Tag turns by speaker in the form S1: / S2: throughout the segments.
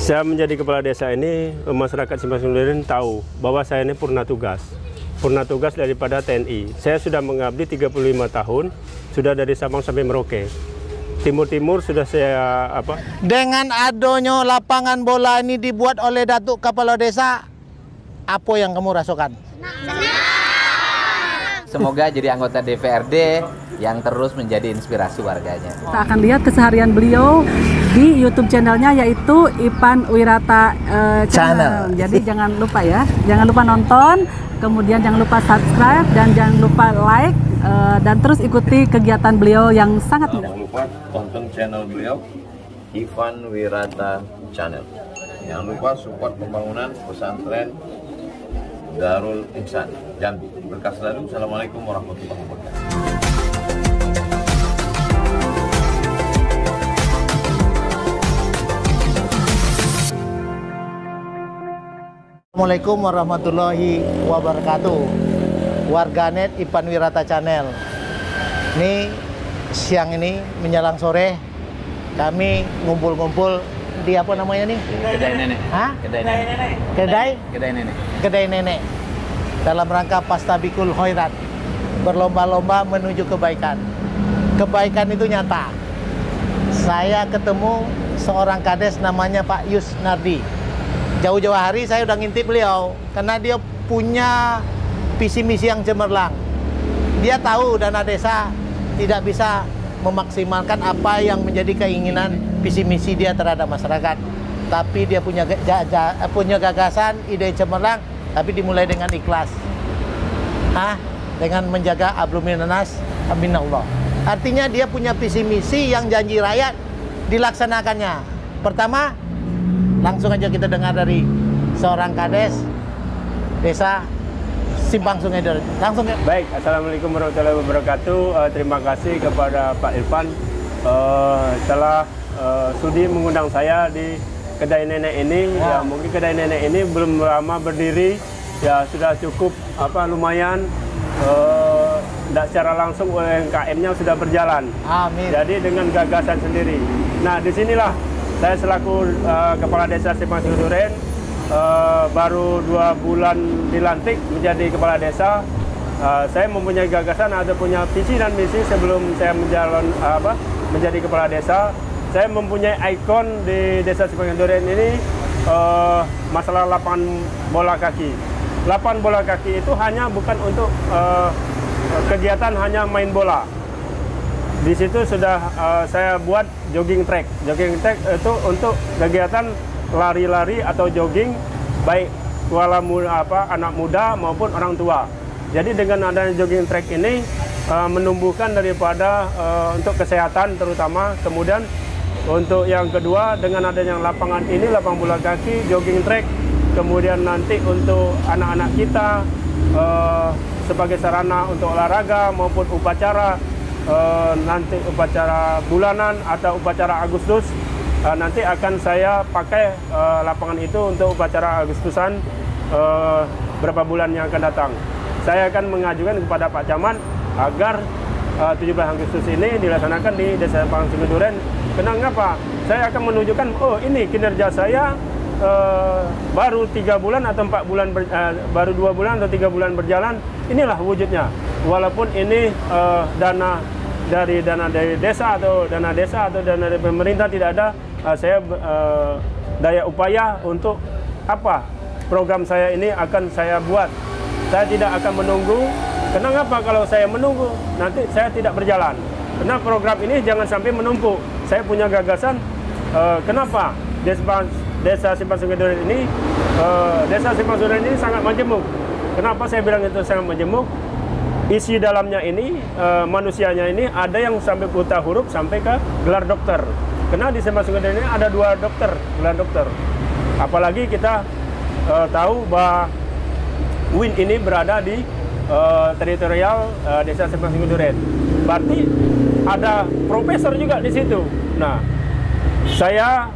S1: Saya menjadi kepala desa ini, masyarakat Simpang Sungai Duren tahu bahwa saya ini purna tugas daripada TNI. Saya sudah mengabdi 35 tahun, sudah dari Sabang sampai Merauke. Timur-timur sudah saya apa?
S2: Dengan adanya lapangan bola ini dibuat oleh Datuk Kepala Desa, apa yang kamu rasakan?
S3: Semoga jadi anggota DPRD yang terus menjadi inspirasi warganya.
S4: Kita akan lihat keseharian beliau di YouTube channelnya, yaitu Ipan Wirata Channel. Jadi jangan lupa ya, jangan lupa nonton, kemudian jangan lupa subscribe dan jangan lupa like, dan terus ikuti kegiatan beliau yang sangat mudah.
S5: Jangan lupa tonton channel beliau, Ipan Wirata Channel. Jangan lupa support pembangunan pesantren Darul Ihsan Jambi. Berkah selalu. Assalamualaikum warahmatullahi wabarakatuh.
S2: Assalamualaikum warahmatullahi wabarakatuh. Warganet Ipan Wirata Channel. Ini siang ini menjelang sore kami ngumpul-ngumpul di apa namanya nih?
S3: Kedai nenek.
S2: Hah?
S3: Kedai nenek.
S2: Kedai
S3: nenek.
S2: Kedai nenek. Dalam rangka Pastabikul Khairat, berlomba-lomba menuju kebaikan. Kebaikan itu nyata. Saya ketemu seorang kades namanya Pak Yusnardi. Jauh-jauh hari saya udah ngintip beliau karena dia punya visi misi yang cemerlang. Dia tahu dana desa tidak bisa memaksimalkan apa yang menjadi keinginan visi misi dia terhadap masyarakat. Tapi dia punya gagasan, ide cemerlang, tapi dimulai dengan ikhlas. Dengan menjaga abluminanas aminallah. Artinya dia punya visi misi yang janji rakyat dilaksanakannya. Pertama, langsung aja kita dengar dari seorang kades desa Simpang Sungai Duren. Langsung ya.
S1: Baik, Assalamualaikum warahmatullahi wabarakatuh. Terima kasih kepada Pak Irfan telah sudi mengundang saya di kedai nenek ini. Ya, mungkin kedai nenek ini belum lama berdiri, ya sudah cukup lumayan. Tidak secara langsung UMKM-nya sudah berjalan.
S2: Amin.
S1: Jadi dengan gagasan sendiri. Nah, disinilah saya selaku kepala desa Simpang Sungai Duren, baru 2 bulan dilantik menjadi kepala desa. Saya mempunyai gagasan, ada punya visi dan misi sebelum saya menjadi kepala desa. Saya mempunyai ikon di desa Simpang Sungai Duren ini, masalah lapangan bola kaki. Lapangan bola kaki itu hanya bukan untuk kegiatan hanya main bola. Di situ sudah saya buat jogging track. Jogging track itu untuk kegiatan lari-lari atau jogging, baik anak muda maupun orang tua. Jadi dengan adanya jogging track ini menumbuhkan daripada untuk kesehatan terutama. Kemudian untuk yang kedua, dengan adanya lapangan ini, lapangan bola kaki, jogging track, kemudian nanti untuk anak-anak kita sebagai sarana untuk olahraga maupun upacara, nanti upacara bulanan atau upacara Agustus, nanti akan saya pakai lapangan itu untuk upacara Agustusan berapa bulan yang akan datang. Saya akan mengajukan kepada Pak Camat agar 17 Agustus ini dilaksanakan di Desa Simpang Sungai Duren. Kenapa? Saya akan menunjukkan, oh ini kinerja saya baru 3 bulan atau 4 bulan, baru 2 bulan atau 3 bulan berjalan. Inilah wujudnya. Walaupun ini dana dari desa atau dana dari pemerintah tidak ada, saya daya upaya untuk program saya ini akan saya buat. Saya tidak akan menunggu. Kenapa? Kalau saya menunggu nanti saya tidak berjalan. Karena program ini jangan sampai menumpuk. Saya punya gagasan. Kenapa Desa Simpang Sungai Duren ini, Desa Simpang Sungai Duren ini sangat majemuk. Kenapa saya bilang itu sangat majemuk? Isi dalamnya ini, manusianya ini ada yang sampai buta huruf sampai ke gelar dokter. Karena di Simpang Sungai Duren ini ada 2 dokter, gelar dokter. Apalagi kita tahu bahwa UIN ini berada di teritorial Desa Simpang Sungai Duren. Berarti ada profesor juga di situ. Nah, saya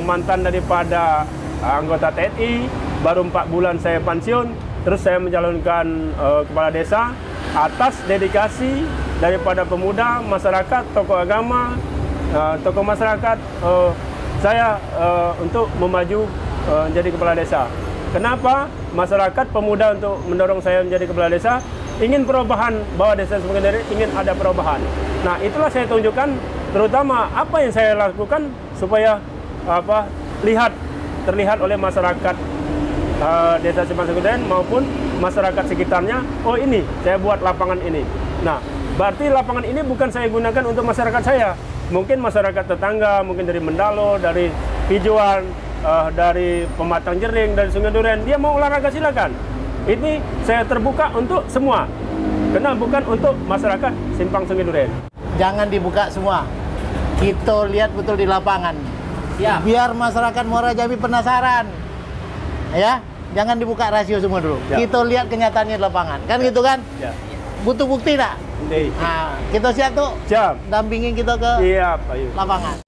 S1: mantan daripada anggota TNI, baru 4 bulan saya pensiun, terus saya mencalonkan kepala desa atas dedikasi daripada pemuda, masyarakat, tokoh agama, tokoh masyarakat, saya untuk memaju menjadi kepala desa. Kenapa masyarakat pemuda untuk mendorong saya menjadi kepala desa? Ingin perubahan, bahwa desa Semanggi ingin ada perubahan. Nah, itulah saya tunjukkan, terutama apa yang saya lakukan supaya terlihat oleh masyarakat desa Simpang Sengkuduen maupun masyarakat sekitarnya. Oh, ini saya buat lapangan ini. Nah, berarti lapangan ini bukan saya gunakan untuk masyarakat saya. Mungkin masyarakat tetangga, mungkin dari Mendalo, dari Pijuan, dari Pematang Jering, dari Sungai Duren, dia mau olahraga silakan. Ini saya terbuka untuk semua, karena bukan untuk masyarakat Simpang Sungai Duren.
S2: Jangan dibuka semua, kita lihat betul di lapangan.
S3: Ya.
S2: Biar masyarakat Muara Jambi penasaran, ya. Jangan dibuka rasio semua dulu.
S1: Ya.
S2: Kita lihat kenyataannya di lapangan, kan gitu kan?
S1: Ya.
S2: Butuh bukti tak? Nah, kita siap tuh.
S1: Siap.
S2: Dampingin kita ke
S1: Siap, ayo.
S2: lapangan.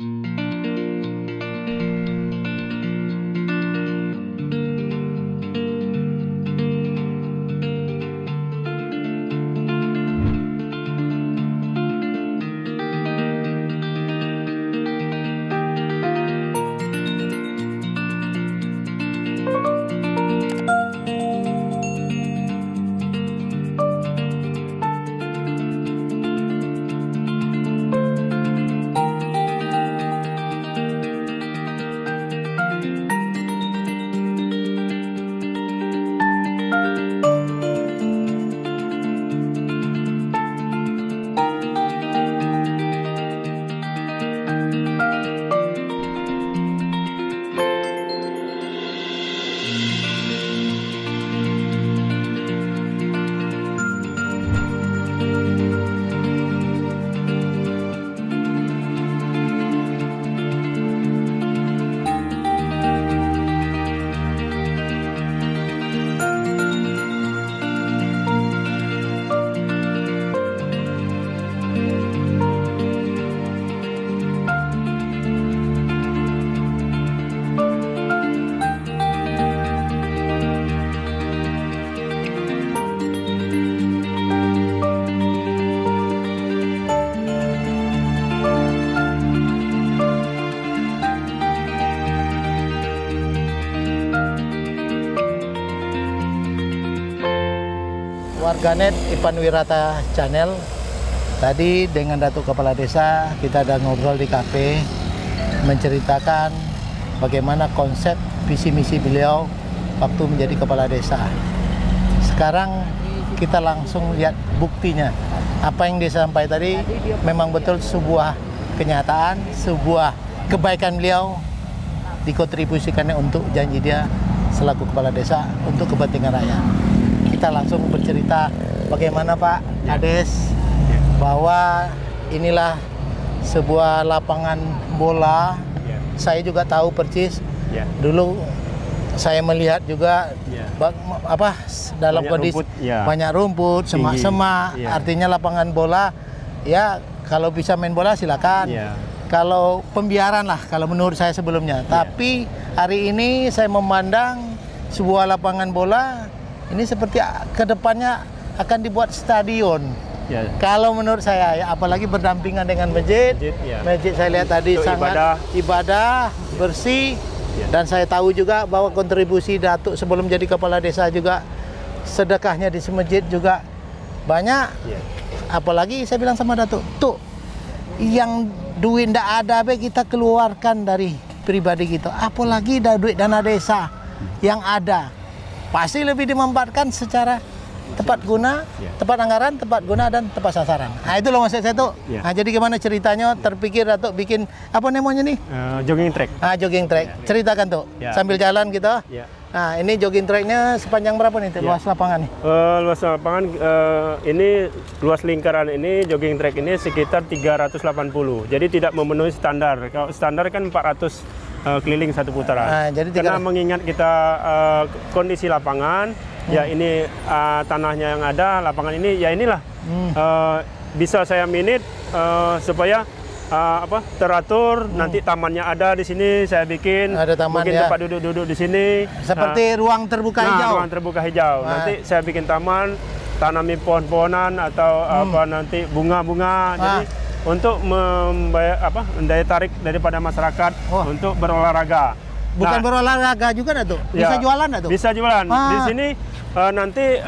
S2: Warganet Ipan Wirata Channel. Tadi dengan Datuk Kepala Desa kita ada ngobrol di kafe, menceritakan bagaimana konsep visi misi beliau waktu menjadi kepala desa. Sekarang kita langsung lihat buktinya. Apa yang disampaikan tadi memang betul sebuah kenyataan, sebuah kebaikan beliau dikontribusikannya untuk janji dia selaku kepala desa untuk kepentingan rakyat. Kita langsung bercerita bagaimana Pak Kades bahwa inilah sebuah lapangan bola. Saya juga tahu persis. Dulu saya melihat juga dalam
S1: banyak
S2: kondisi
S1: rumput,
S2: banyak rumput, semak-semak. Artinya lapangan bola ya kalau bisa main bola silakan. Kalau pembiaran lah kalau menurut saya sebelumnya. Tapi hari ini saya memandang sebuah lapangan bola ini seperti kedepannya akan dibuat stadion. Kalau menurut saya ya, apalagi berdampingan dengan masjid. Masjid saya lihat tadi
S1: untuk
S2: sangat ibadah bersih. Dan saya tahu juga bahwa kontribusi Datuk sebelum jadi kepala desa juga sedekahnya di masjid juga banyak. Apalagi saya bilang sama Datuk, tuh yang duit ndak ada kita keluarkan dari pribadi kita. Apalagi duit dana desa yang ada. Pasti lebih dimanfaatkan secara tepat guna, tepat anggaran, tepat guna dan tepat sasaran. Nah itu loh maksud saya tuh. Nah jadi gimana ceritanya terpikir Datuk bikin apa namanya nih?
S1: Jogging track.
S2: Jogging track. Ceritakan tuh. Sambil jalan kita. Nah ini jogging tracknya sepanjang berapa nih luas lapangan nih?
S1: Luas lapangan ini luas lingkaran ini jogging track ini sekitar 380. Jadi tidak memenuhi standar. Kalau standar kan 400 keliling satu putaran.
S2: Jadi
S1: karena mengingat kita kondisi lapangan, ya ini tanahnya yang ada, lapangan ini ya inilah bisa saya minit supaya teratur. Nanti tamannya ada di sini saya bikin. Ada taman, mungkin tempat duduk-duduk di sini.
S2: Seperti ruang terbuka hijau.
S1: Ruang terbuka hijau. Nanti saya bikin taman, tanami pohon-pohonan atau nanti bunga-bunga. Jadi untuk daya tarik daripada masyarakat untuk berolahraga.
S2: Bukan berolahraga juga Datuk? Bisa jualan Datuk?
S1: Bisa jualan. Di sini nanti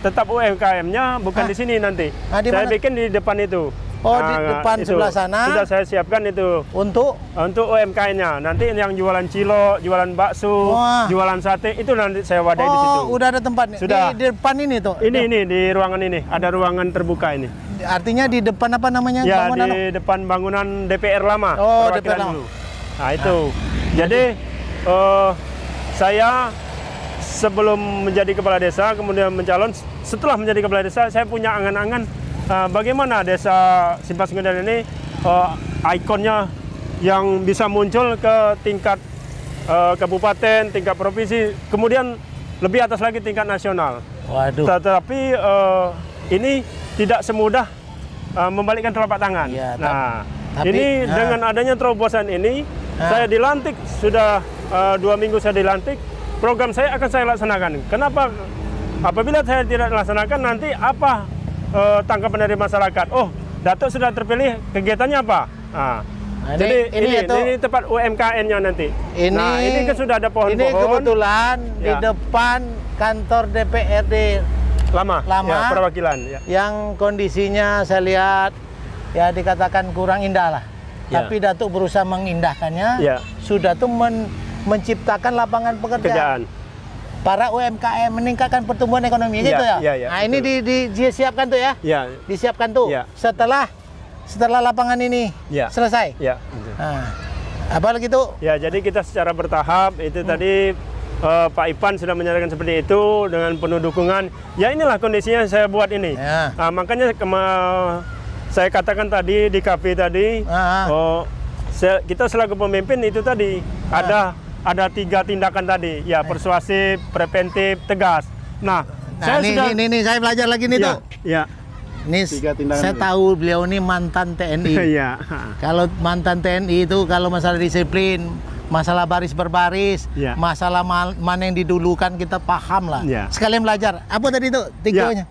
S1: tetap UMKM-nya bukan di sini nanti. Saya bikin di depan itu.
S2: Oh, di depan
S1: itu.
S2: sebelah sana.
S1: Sudah saya siapkan itu.
S2: Untuk
S1: UMKM-nya. Nanti yang jualan cilok, jualan bakso, jualan sate itu nanti saya wadai di situ.
S2: Oh, udah ada tempat.
S1: Sudah.
S2: Di depan ini tuh.
S1: Ini di ruangan ini. Ada ruangan terbuka ini.
S2: Artinya di depan apa namanya?
S1: Ya, di depan bangunan DPR lama.
S2: Oh, DPR lama.
S1: Dulu. Nah, itu. Jadi saya sebelum menjadi kepala desa, kemudian mencalon, setelah menjadi kepala desa, saya punya angan-angan bagaimana desa Simpang Sungai Daren ini ikonnya yang bisa muncul ke tingkat kabupaten, tingkat provinsi, kemudian lebih atas lagi tingkat nasional.
S2: Waduh.
S1: Tetapi ini tidak semudah membalikkan telapak tangan.
S2: Ya,
S1: ini dengan adanya terobosan ini, saya dilantik sudah 2 minggu saya dilantik. Program saya akan saya laksanakan. Kenapa? Apabila saya tidak laksanakan, nanti apa tanggapan dari masyarakat? Oh, Datuk sudah terpilih, kegiatannya apa? Jadi ini tempat UMKM-nya nanti. Ini kan sudah ada pohon-pohon.
S2: Ini kebetulan di depan kantor DPRD lama
S1: ya, perwakilan. Ya.
S2: Yang kondisinya saya lihat ya dikatakan kurang indah lah.
S1: Ya.
S2: Tapi Datuk berusaha mengindahkannya.
S1: Ya.
S2: Sudah tuh menciptakan lapangan pekerjaan. Para UMKM meningkatkan pertumbuhan ekonomi gitu ya. Nah, ini disiapkan tuh ya. Disiapkan tuh. Setelah lapangan ini selesai. Nah, apalagi tuh?
S1: Ya, jadi kita secara bertahap itu tadi Pak Ipan sudah menyatakan seperti itu dengan penuh dukungan. Ya inilah kondisinya saya buat ini. Makanya saya katakan tadi di kafe tadi, kita selaku pemimpin itu tadi ada 3 tindakan tadi, ya persuasif, preventif, tegas. Nah
S2: ini saya belajar lagi nih tuh.
S1: Ya.
S2: Ini saya tahu beliau ini mantan TNI. Kalau mantan TNI itu kalau masalah disiplin, masalah baris berbaris, masalah mana yang didulukan kita paham lah. Sekalian belajar. Apa tadi itu 3-nya?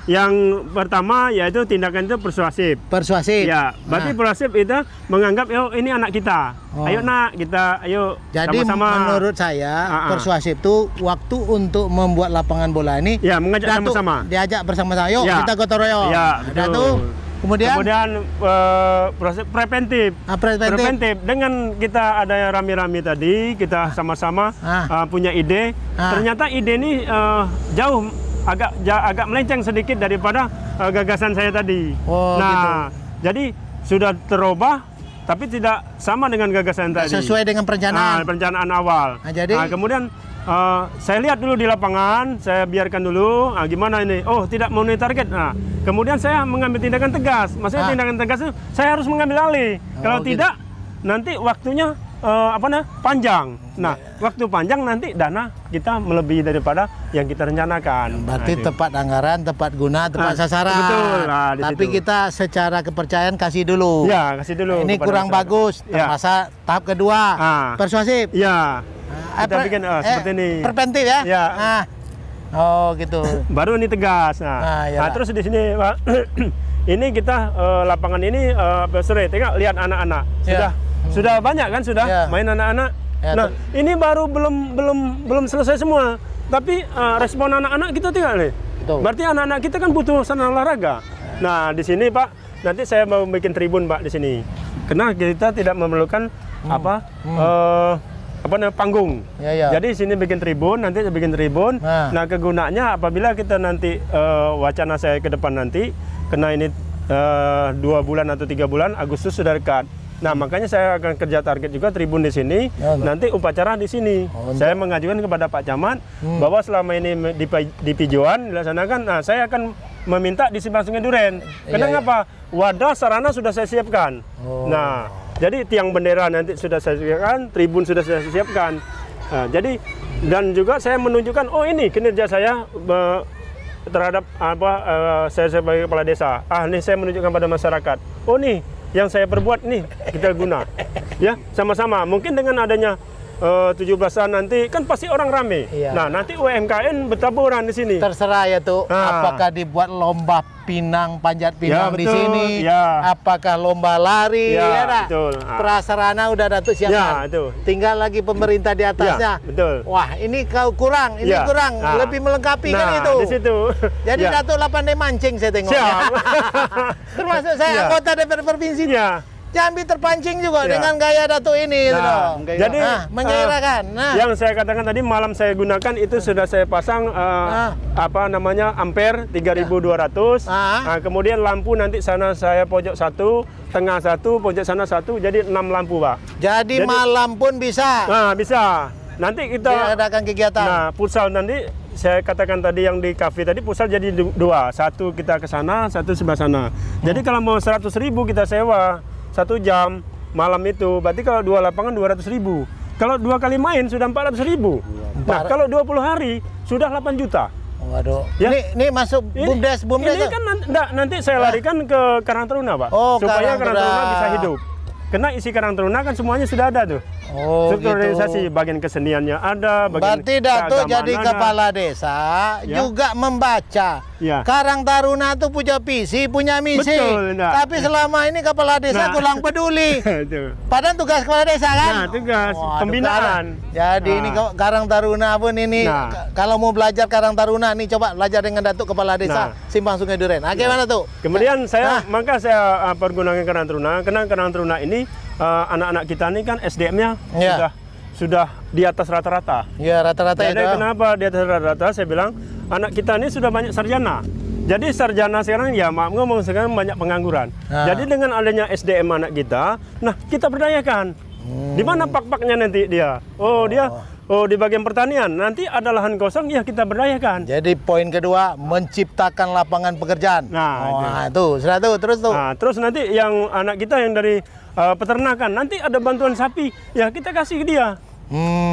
S1: Yang pertama yaitu tindakan itu persuasif.
S2: Persuasif.
S1: Ya, berarti persuasif itu menganggap ini anak kita. Ayo nak, ayo
S2: jadi sama-sama. Menurut saya persuasif itu waktu untuk membuat lapangan bola ini
S1: mengajak sama-sama.
S2: Diajak bersama-sama. Yuk kita gotong royong. Kemudian
S1: proses preventif. Preventif dengan kita ada rame-rame tadi, kita sama-sama punya ide. Ternyata ide ini jauh agak melenceng sedikit daripada gagasan saya tadi. Jadi sudah terubah, tapi tidak sama dengan gagasan tadi.
S2: Sesuai dengan
S1: perencanaan awal. Kemudian saya lihat dulu di lapangan, saya biarkan dulu. Gimana ini? Oh, tidak memenuhi target. Kemudian saya mengambil tindakan tegas. Maksudnya tindakan tegas itu saya harus mengambil alih. Kalau tidak, nanti waktunya panjang. Waktu panjang nanti dana kita melebihi daripada yang kita rencanakan.
S2: Berarti tepat anggaran, tepat guna, tepat sasaran.
S1: Betul.
S2: Tapi kita secara kepercayaan kasih dulu.
S1: Kasih dulu.
S2: Ini kurang bagus. Masa tahap kedua persuasif.
S1: Kita bikin seperti ini.
S2: Preventif ya. Oh gitu.
S1: Baru ini tegas. Terus di sini Pak, ini kita lapangan ini sore. Tengok lihat anak-anak sudah banyak kan main anak-anak. Ini baru belum selesai semua. Tapi respon anak-anak kita tengok nih. Berarti anak-anak kita kan butuh sana olahraga. Nah di sini Pak, nanti saya mau bikin tribun Pak di sini. Karena kita tidak memerlukan panggung. Jadi sini bikin tribun, nanti saya bikin tribun. Nah kegunaannya apabila kita nanti wacana saya ke depan nanti, karena ini 2 bulan atau 3 bulan, Agustus sudah dekat. Nah makanya saya akan kerja target juga tribun di sini. Nanti upacara di sini. Saya mengajukan kepada Pak Camat bahwa selama ini di Pijuan dilaksanakan. Nah saya akan meminta di Simpang Sungai Daren. Kenapa? Wadah sarana sudah saya siapkan. Nah jadi tiang bendera nanti sudah saya siapkan, tribun sudah saya siapkan. Jadi dan juga saya menunjukkan ini kinerja saya terhadap saya sebagai kepala desa. Ini saya menunjukkan pada masyarakat. Nih yang saya perbuat nih kita guna. Sama-sama. Mungkin dengan adanya 17-an nanti kan pasti orang rame.
S2: Iya.
S1: Nah, nanti UMKM bertaburan di sini.
S2: Terserah ya tuh,
S1: Nah.
S2: apakah dibuat lomba pinang, panjat pinang di
S1: betul.
S2: sini,
S1: Ya.
S2: apakah lomba lari,
S1: Ya,
S2: ya tak?
S1: betul.
S2: Prasarana udah Datuk siapkan.
S1: Ya, itu.
S2: Tinggal lagi pemerintah di atasnya.
S1: Ya, betul.
S2: Wah, ini kau kurang, ini
S1: Ya.
S2: kurang,
S1: Nah.
S2: lebih melengkapi kan
S1: Nah,
S2: itu.
S1: di situ.
S2: Jadi
S1: Ya.
S2: Datuk 8 mancing saya tengok.
S1: Siap.
S2: Termasuk saya
S1: Ya.
S2: anggota DPR provinsi.
S1: Ya.
S2: Jambi terpancing juga
S1: Ya.
S2: dengan gaya Datuk ini.
S1: Nah,
S2: gitu.
S1: jadi
S2: menggairahkan. Nah.
S1: yang saya katakan tadi malam saya gunakan itu sudah saya pasang apa namanya ampere 3200. Nah, kemudian lampu nanti sana saya pojok 1, tengah 1, pojok sana 1, jadi 6 lampu, Pak.
S2: Jadi malam pun bisa
S1: Nah, bisa. Nanti kita
S2: diadakan kegiatan.
S1: Nah, futsal nanti saya katakan tadi yang di kafe tadi futsal jadi 2. 1 kita ke sana, 1 sebelah sana. Jadi kalau mau 100.000 kita sewa 1 jam malam itu, berarti kalau 2 lapangan 200.000. Kalau 2 kali main sudah 400.000. Nah, kalau 20 hari sudah 8 juta.
S2: Waduh.
S1: Ya.
S2: Ini masuk BUMDes
S1: Ini
S2: tuh.
S1: kan nanti saya larikan ke Karang Taruna, Pak.
S2: Oh,
S1: supaya
S2: Karang
S1: Karang Taruna
S2: Taruna
S1: bisa hidup. Karena isi Karang Taruna kan semuanya sudah ada tuh.
S2: Oh,
S1: Struktur
S2: gitu.
S1: organisasi, bagian keseniannya ada, bagian
S2: Berarti Datuk
S1: keagamaan
S2: jadi
S1: ada.
S2: kepala desa
S1: Ya.
S2: juga membaca.
S1: Ya.
S2: Karang Taruna tuh punya visi, punya misi.
S1: Betul, Nak.
S2: Tapi selama ini kepala desa
S1: Nah.
S2: kurang peduli.
S1: Itu.
S2: Padahal tugas kepala desa kan?
S1: Nah, tugas
S2: Waduh,
S1: pembinaan.
S2: Karang. Jadi
S1: Nah.
S2: ini Karang Taruna pun ini
S1: Nah.
S2: kalau mau belajar Karang Taruna nih coba belajar dengan Datuk kepala desa
S1: Nah.
S2: Simpang Sungai Duren. Nah, gimana tuh?
S1: Kemudian maka saya pergunakan Karang Taruna, karena Karang Taruna ini anak-anak kita ini kan SDM-nya
S2: Ya.
S1: sudah di atas rata-rata.
S2: Ya rata-rata
S1: Jadi
S2: itu.
S1: kenapa di atas rata-rata? Saya bilang anak kita ini sudah banyak sarjana. Jadi sarjana sekarang ya maaf ngomong sekarang banyak pengangguran.
S2: Nah.
S1: Jadi dengan adanya SDM anak kita, nah kita berdayakan. Di mana pak-paknya nanti dia? Oh di bagian pertanian. Nanti ada lahan kosong ya kita berdayakan.
S2: Jadi poin kedua menciptakan lapangan pekerjaan.
S1: Nah,
S2: itu sudah tuh terus tuh.
S1: Nah, terus nanti yang anak kita yang dari peternakan, nanti ada bantuan sapi, ya kita kasih ke dia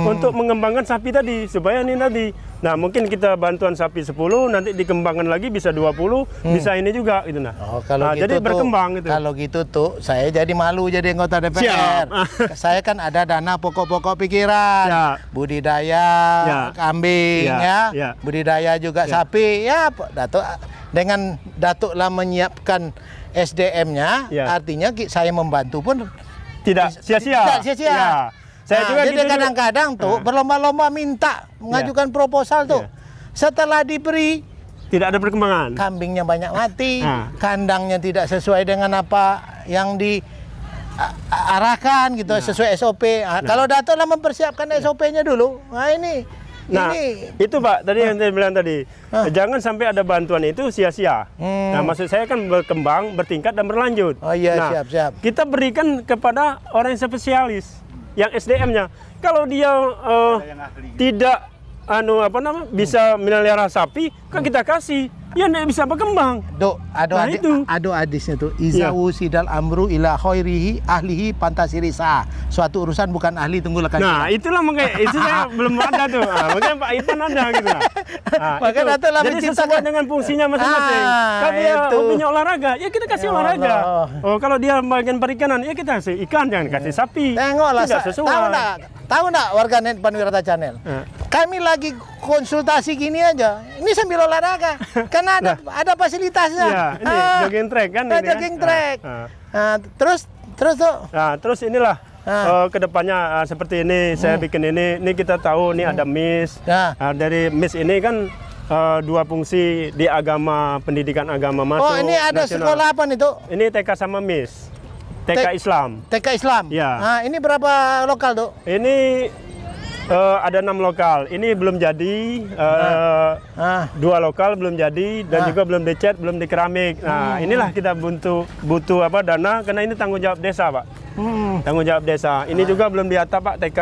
S1: untuk mengembangkan sapi tadi supaya ini tadi. Nah, mungkin kita bantuan sapi 10, nanti dikembangkan lagi bisa 20, bisa ini juga gitu nah.
S2: Oh, kalau gitu
S1: jadi
S2: tuh,
S1: berkembang gitu.
S2: Kalau gitu tuh saya jadi malu jadi anggota DPR.
S1: Siap.
S2: Saya kan ada dana pokok-pokok pikiran.
S1: Siap.
S2: Budidaya kambing
S1: Ya.
S2: budidaya juga sapi. Ya, Datuk dengan Datuk lah menyiapkan SDM-nya,
S1: Ya.
S2: artinya saya membantu pun
S1: Tidak sia-sia.
S2: Tidak sia-sia.
S1: Ya. Saya juga
S2: jadi
S1: gitu juga.
S2: kadang-kadang tuh berlomba-lomba minta mengajukan proposal tuh. Setelah diberi
S1: Tidak ada perkembangan.
S2: kambingnya banyak mati,
S1: Nah.
S2: kandangnya tidak sesuai dengan apa yang diarahkan gitu, sesuai SOP. Kalau Datuk lah mempersiapkan SOP-nya dulu. Nah ini
S1: itu Pak, tadi yang saya bilang tadi, jangan sampai ada bantuan itu sia-sia. Nah, maksud saya kan berkembang, bertingkat dan berlanjut.
S2: Oh iya,
S1: nah,
S2: siap.
S1: Kita berikan kepada orang yang spesialis, yang SDM-nya. Kalau dia tidak bisa melihara sapi, kan kita kasih, ya tidak bisa berkembang.
S2: Ado hadisnya tuh izawu sidal amru ila khairihi ahlihi pantasirisa. Suatu urusan bukan ahli tunggulah kan.
S1: Nah, itulah makanya itu saya belum ada tuh. Makanya Pak Ipan ada gitu lah.
S2: Maka Datuk lah
S1: jadi sesuai dengan fungsinya masing-masing. Kalau dia hobinya olahraga, ya kita kasih olahraga. Oh, kalau dia bagian perikanan, ya kita kasih ikan, jangan kasih sapi.
S2: Tengoklah,
S1: tidak sesuai.
S2: tahu enggak warganet Panwirata Channel? Kami lagi konsultasi gini aja. Ini sambil olahraga. Karena ada fasilitasnya.
S1: Ya, ini jogging track kan ini.
S2: Jogging track. Terus tuh.
S1: Nah, terus inilah kedepannya seperti ini saya bikin ini kita tahu nih ada MIS. Dari MIS ini kan 2 fungsi di agama, pendidikan agama masuk.
S2: Oh, ini ada
S1: nasional.
S2: sekolah apa nih tuh?
S1: Ini TK sama MIS. TK Islam.
S2: TK Islam.
S1: Ya.
S2: Nah, ini berapa lokal tuh?
S1: Ini ada 6 lokal. Ini belum jadi. 2 lokal belum jadi dan juga belum dicat, belum di keramik. Nah, inilah kita butuh dana karena ini tanggung jawab desa, Pak. Tanggung jawab desa. Ini juga belum diatap, Pak, TK.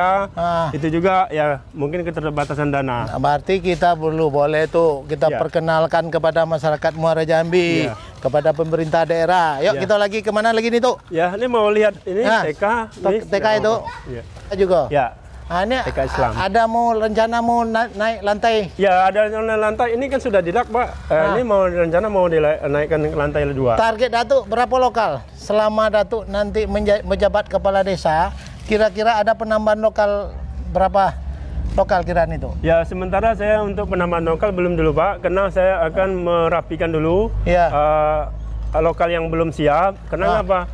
S1: Itu juga ya mungkin keterbatasan dana.
S2: Nah, berarti kita boleh tuh kita perkenalkan kepada masyarakat Muara Jambi, kepada pemerintah daerah. Yuk kita lagi kemana lagi nih tuh?
S1: Ya, ini mau lihat ini TK.
S2: TK itu. Juga.
S1: Ya.
S2: Nah, ini
S1: TK Islam.
S2: ada rencana mau naik lantai?
S1: Ya, ada lantai. Ini kan sudah didak, Pak. Ini rencana mau dinaikkan ke lantai 2.
S2: Target Datuk berapa lokal? Selama Datuk nanti menjabat kepala desa, kira-kira ada penambahan lokal berapa lokal kiraan itu?
S1: Ya, sementara saya untuk penambahan lokal belum dulu Pak, karena saya akan merapikan dulu lokal yang belum siap. Karena apa?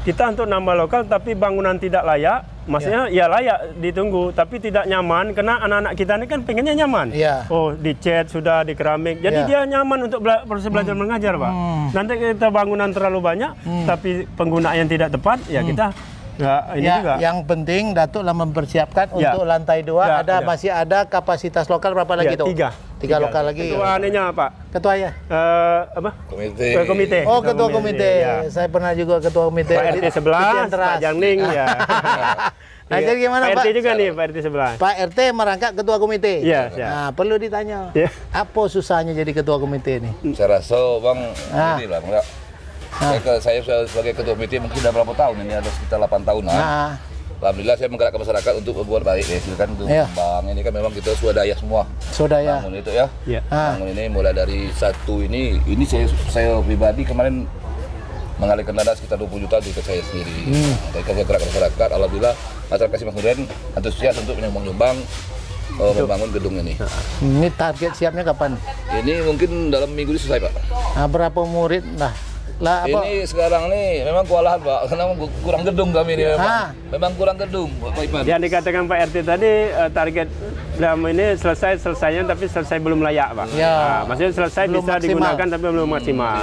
S1: Kita untuk nambah lokal tapi bangunan tidak layak, maksudnya ya layak ditunggu tapi tidak nyaman karena anak-anak kita ini kan pengennya nyaman. Oh, dicat sudah, di keramik, jadi dia nyaman untuk proses belajar mengajar Pak. Nanti kita bangunan terlalu banyak tapi penggunaan yang tidak tepat, ya kita ini juga.
S2: Yang penting Datuk lah mempersiapkan untuk lantai 2 masih ada kapasitas lokal berapa lagi tuh? 3 lokal lagi.
S1: Ketua aninya Pak?
S2: Ketua ya?
S1: Apa?
S5: Komite.
S2: Oh, ketua komite. Saya pernah juga ketua komite.
S1: Pak RT 11, Pak Jangning ya.
S2: Nah, jadi gimana
S1: Pak
S2: Pak?
S1: RT juga nih, Pak RT 11.
S2: Pak RT merangkap ketua komite.
S1: Iya.
S2: Nah, perlu ditanya. Apa susahnya jadi ketua komite ini?
S5: Saya rasa Bang, inilah enggak. Saya sebagai ketua komite mungkin sudah berapa tahun ini, ada sekitar 8 tahunan. Alhamdulillah saya menggerakkan masyarakat untuk berbuat baik ya, silakan untuk Bang. Ini kan memang kita swadaya semua.
S2: Swadaya.
S5: Bangun itu ya. Bangun ini mulai dari ini saya pribadi kemarin mengalihkan dana sekitar 20 juta untuk saya sendiri. Tapi kalau gerak masyarakat, alhamdulillah masyarakat Simpang Suren antusias untuk menyumbang membangun gedung ini.
S2: Ini target siapnya kapan?
S5: Ini mungkin dalam minggu ini selesai Pak.
S2: Nah, berapa murid?
S5: Ini sekarang nih memang kewalahan Pak, karena kurang gedung kami ini memang kurang gedung Pak Ipan.
S1: Yang dikatakan Pak RT tadi target dalam ini selesainya tapi selesai belum layak Pak. Maksudnya selesai belum bisa maksimal. Digunakan tapi belum maksimal.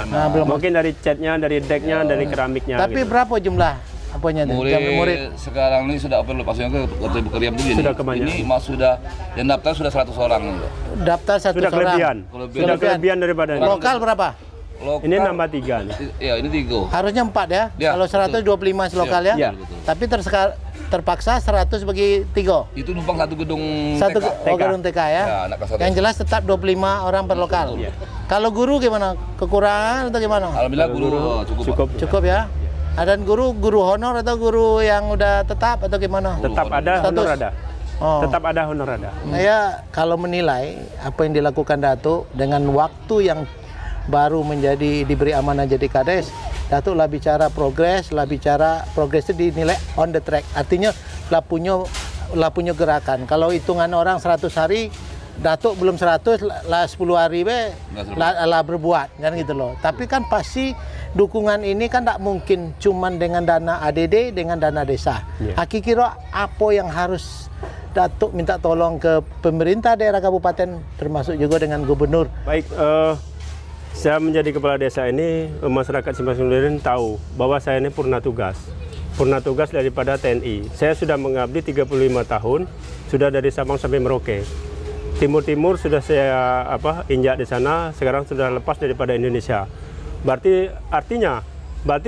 S1: Mungkin dari catnya, dari decknya, dari keramiknya.
S2: Tapi gitu. Berapa jumlah apanya
S5: murid sekarang ini sudah open pasien ke Bukariam begini.
S1: Sudah kebanyakan.
S5: Ini sudah yang daftar sudah 100 orang.
S2: Daftar 100
S1: sudah
S2: orang.
S1: Sudah kelebihan daripada ini.
S2: Lokal berapa?
S5: Lokal,
S1: ini nambah 3 nih.
S5: Ya, ini 3.
S2: Harusnya 4 ya. Kalau 125 lokal ya. Tapi terpaksa 100 bagi 3.
S5: Itu numpang satu gedung
S2: gedung TK ya. Yang jelas tetap 25 orang per lokal. Kalau guru gimana? Kekurangan atau gimana?
S5: Alhamdulillah guru
S2: cukup ya. Ada guru honor atau guru yang udah tetap atau gimana?
S1: Tetap ada, honor ada. Tetap ada, honor ada.
S2: Saya kalau menilai apa yang dilakukan Datuk dengan waktu yang baru diberi amanah jadi kades, Datuk lah bicara progres itu dinilai on the track. Artinya lah punya gerakan. Kalau hitungan orang 100 hari, Datuk belum 100 lah 10 hari lah berbuat kan gitu loh. Tapi kan pasti dukungan ini kan tak mungkin cuman dengan dana ADD, dengan dana desa. Kira apa yang harus Datuk minta tolong ke pemerintah daerah kabupaten termasuk juga dengan gubernur.
S1: Baik, saya menjadi kepala desa ini, masyarakat Simpang Suren tahu bahwa saya ini purna tugas daripada TNI. Saya sudah mengabdi 35 tahun, sudah dari Sabang sampai Merauke. Timur sudah saya injak di sana, sekarang sudah lepas daripada Indonesia. Artinya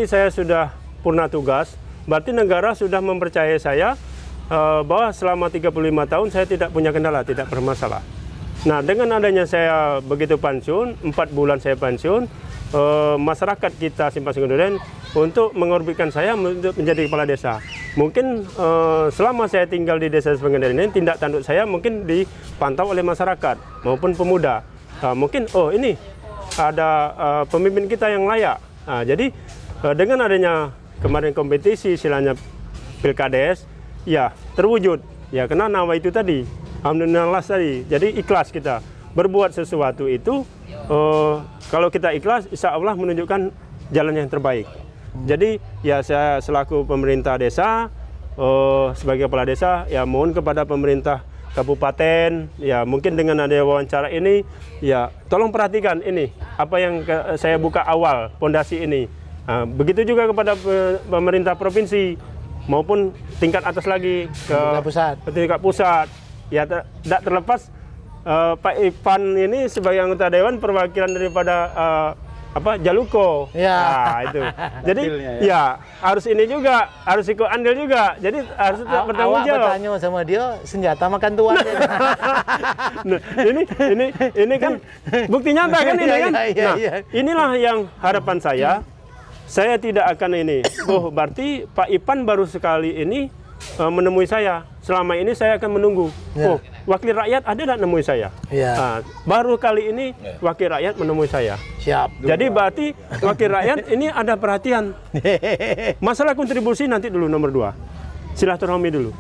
S1: saya sudah purna tugas, berarti negara sudah mempercayai saya bahwa selama 35 tahun saya tidak punya kendala, tidak bermasalah. Nah, dengan adanya saya begitu pensiun, 4 bulan saya pensiun, masyarakat kita Simpang Suren untuk mengorbitkan saya untuk menjadi kepala desa. Mungkin selama saya tinggal di desa Simpang Suren ini, tindak tanduk saya mungkin dipantau oleh masyarakat maupun pemuda. Mungkin, ini ada pemimpin kita yang layak. Jadi dengan adanya kemarin kompetisi silanya Pilkades, ya terwujud. Ya, karena nawa itu tadi. Alhamdulillah tadi, jadi ikhlas kita berbuat sesuatu itu. Kalau kita ikhlas, insya Allah menunjukkan jalan yang terbaik. Jadi ya saya selaku pemerintah desa, sebagai kepala desa, ya mohon kepada pemerintah kabupaten, ya mungkin dengan ada wawancara ini, ya tolong perhatikan ini apa yang saya buka awal pondasi ini. Begitu juga kepada pemerintah provinsi maupun tingkat atas lagi ke tingkat pusat. Ya, tidak terlepas Pak Ipan ini sebagai anggota dewan perwakilan daripada Jaluko. Nah, itu. Jadi ya harus ini juga, harus ikut andil juga. Jadi harus bertanggung jawab.
S2: Awak bertanya sama dia, senjata makan tuan.
S1: Nah, ini kan bukti nyata kan ini kan. Nah, inilah yang harapan saya. Saya tidak akan ini. Berarti Pak Ipan baru sekali ini menemui saya. Selama ini saya akan menunggu. Wakil rakyat ada tidak menemui saya? Nah, baru kali ini wakil rakyat menemui saya.
S2: Siap.
S1: Jadi berarti wakil rakyat ini ada perhatian. Masalah kontribusi nanti dulu nomor 2. Silaturahmi dulu.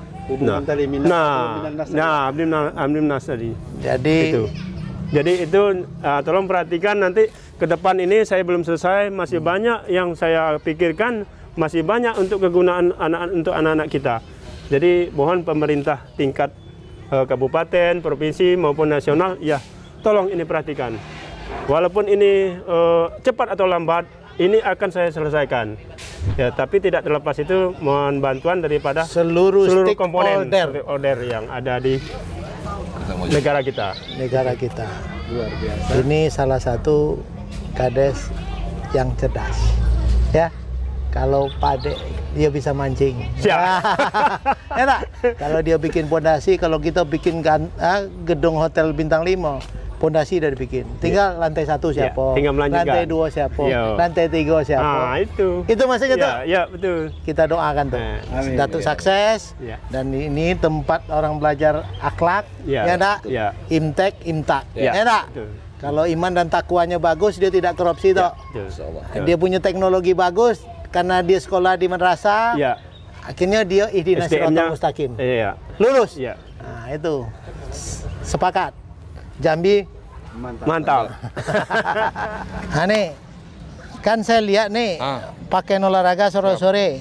S1: Amdim Nas tadi.
S2: Jadi
S1: itu tolong perhatikan nanti ke depan ini saya belum selesai, masih banyak yang saya pikirkan, masih banyak untuk kegunaan anak-anak kita. Jadi mohon pemerintah tingkat kabupaten, provinsi maupun nasional, ya tolong ini perhatikan. Walaupun ini cepat atau lambat, ini akan saya selesaikan. Ya, tapi tidak terlepas itu mohon bantuan daripada
S2: seluruh
S1: komponen stakeholder yang ada di negara kita.
S2: Luar biasa. Ini salah satu kades yang cerdas. Ya. Kalau Pak Ade dia bisa mancing. Enak. Kalau dia bikin pondasi, kalau kita bikin gedung hotel bintang 5, pondasi udah dibikin. Tinggal lantai 1 siapa?
S1: Tinggal melanjutkan.
S2: Lantai 2 siapa? Lantai 3 siapa?
S1: Itu.
S2: Itu maksudnya tuh.
S1: Ya, betul.
S2: Kita doakan tuh. Datuk sukses. Dan ini tempat orang belajar akhlak. Ya enggak? Imtek, imtak. Ya enggak? Kalau iman dan takwanya bagus, dia tidak korupsi toh. Dia punya teknologi bagus karena dia sekolah di madrasah. Akhirnya dia ihdinas siratal mustaqim. Lulus. Nah, itu. Sepakat. Jambi
S1: mantap.
S2: Nah, nih kan saya lihat nih pakai olahraga sore-sore.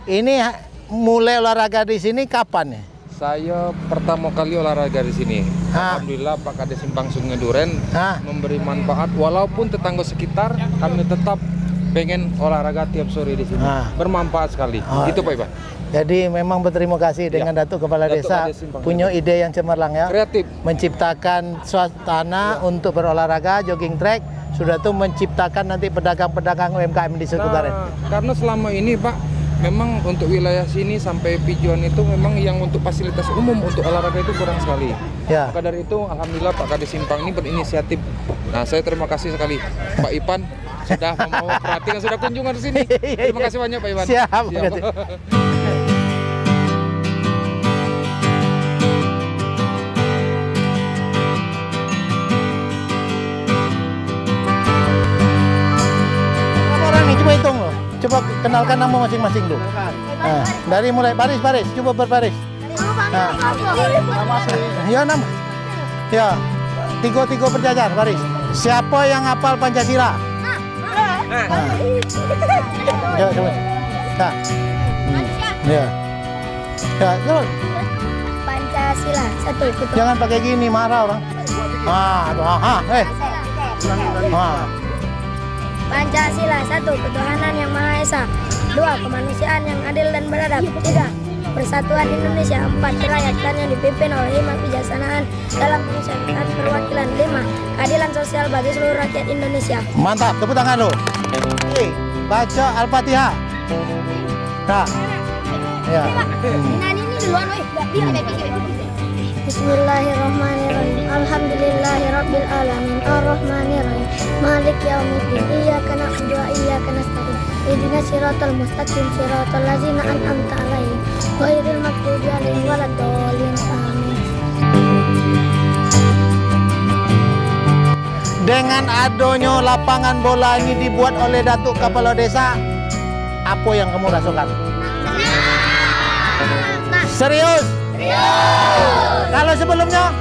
S2: Ini mulai olahraga di sini kapan nih?
S6: Saya pertama kali olahraga di sini. Alhamdulillah Pak Kades Simpang Sungai Duren memberi manfaat, walaupun tetangga sekitar kami tetap pengen olahraga tiap sore di sini. Bermanfaat sekali. Itu Pak Iban.
S2: Jadi memang berterima kasih dengan Datuk Kepala Desa punya ide yang cemerlang ya.
S6: Kreatif.
S2: Menciptakan suasana untuk berolahraga, jogging track, sudah tuh menciptakan nanti pedagang-pedagang UMKM di Suku Barat.
S6: Karena selama ini Pak, memang untuk wilayah sini sampai Pijuan itu memang yang untuk fasilitas umum untuk olahraga itu kurang sekali. Maka dari itu alhamdulillah Pak Kades Simpang ini berinisiatif. Nah, saya terima kasih sekali Pak Ipan sudah mau perhatian, sudah kunjungan ke sini. Terima kasih banyak Pak Iwan.
S2: Siap. Orang nih coba hitung loh. Coba kenalkan nama masing-masing dulu. Nah, dari mulai baris, coba berbaris. Nah, ya nama. Ya, tiga berjajar baris. Siapa yang hafal Pancasila? Ya, coba. Nah. Ya. Ya, coba.
S7: Pancasila satu.
S2: Jangan pakai gini, marah orang.
S7: Pancasila 1. Ketuhanan yang Maha Esa. 2. Kemanusiaan yang adil dan beradab. 3. Persatuan Indonesia. 4. Kerakyatan yang dipimpin oleh hikmat kebijaksanaan dalam penyelesaian perwakilan. 5. Keadilan sosial bagi seluruh rakyat Indonesia.
S2: Mantap, tepuk tangan lo. Oke, baca Al-Fatihah. Nah. Ya.
S7: Bismillahirrahmanirrahim. Alhamdulillahirabbil alamin. Arrahmanirrahim. Malik yaumiddin. Iyyaka na'budu wa iyyaka nasta'in. Ihdinas siratal mustaqim siratal ladzina an'amta 'alaihim ghairil maghdubi 'alaihim waladdallin. Amin.
S2: Dengan adanya lapangan bola ini dibuat oleh Datuk Kepala Desa, apa yang kamu rasakan? Serius? Kalau sebelumnya?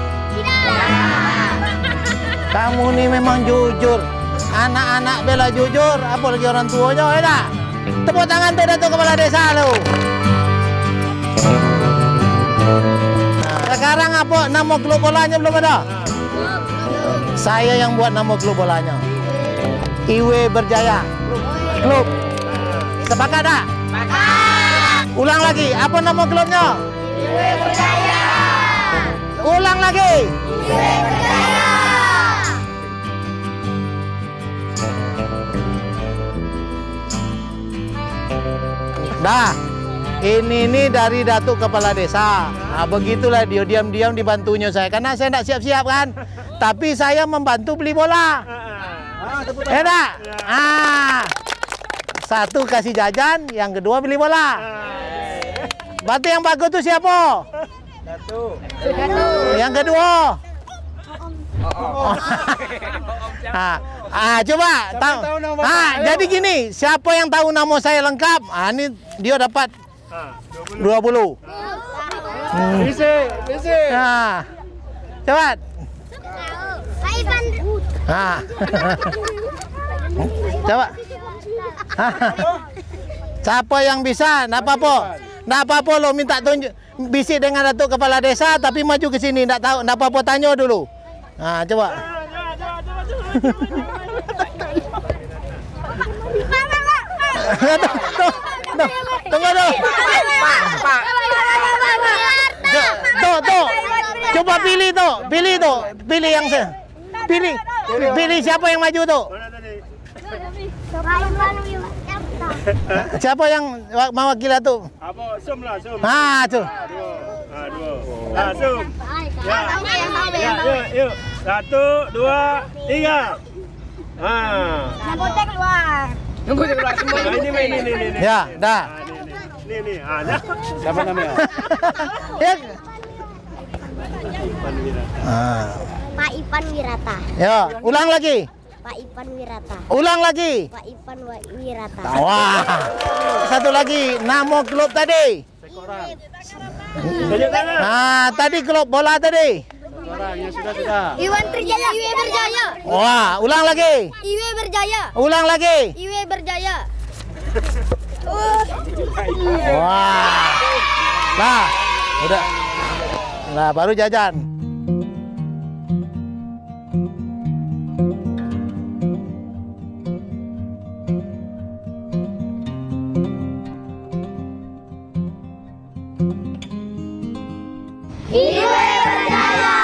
S2: Kamu nih memang jujur. Anak-anak bela jujur, apalagi orang tuanya, ya. Tepuk tangan tuh Datuk Kepala Desa lo. Nah, sekarang apa nama klub bolanya belum ada? Saya yang buat nama klub bolanya. Iwe Berjaya Klub. Sepakat tak? Sepakat. Ulang lagi, apa nama klubnya? Iwe Berjaya. Ulang lagi. Iwe Berjaya. Dah, ini dari Datuk Kepala Desa. Nah, begitulah dia diam-diam dibantunya saya. Karena saya tidak siap-siap kan. Tapi saya membantu beli bola. Enak? Satu kasih jajan, yang kedua beli bola. Berarti yang bagus itu siapa? Yang kedua. Coba tahu. Jadi gini, siapa yang tahu nama saya lengkap? Ini dia dapat 20.
S1: Bisi.
S2: Nah, cepat.
S7: Pak Ipan.
S2: Nah. Coba. Siapa yang bisa? Nggak apa-apa lo minta tunjuk bisik dengan Datuk Kepala Desa tapi maju ke sini, nggak tahu, nggak apa-apa, tanya dulu. Nah, coba. Tunggu dulu. Tuh. Coba pilih yang pilih siapa yang maju tuh. Siapa yang mewakili tuh?
S1: Apa? Sum lah, Sum.
S2: Tuh.
S1: Dua. Sum. Ya, yuk. 1, 2, 3.
S7: Nangkotek keluar.
S1: Ini.
S2: Ya, dah.
S1: Ini. Siapa namanya?
S2: Ya.
S7: Pak Ipan Wirata.
S2: Ya, ulang lagi.
S7: Pak Ipan Wirata.
S2: Ulang lagi.
S7: Pak Ipan Wirata.
S2: Wah. Satu lagi, nama klub tadi.
S1: Tunjuk tangan.
S2: Nah, tadi klub bola tadi.
S1: Orang yang sudah.
S7: Iwan Berjaya.
S2: Wah, ulang lagi.
S7: Iwe Berjaya.
S2: Ulang lagi.
S7: Iwe Berjaya.
S2: Wah. Nah, udah. Nah, baru jajan. Iwe Berjaya.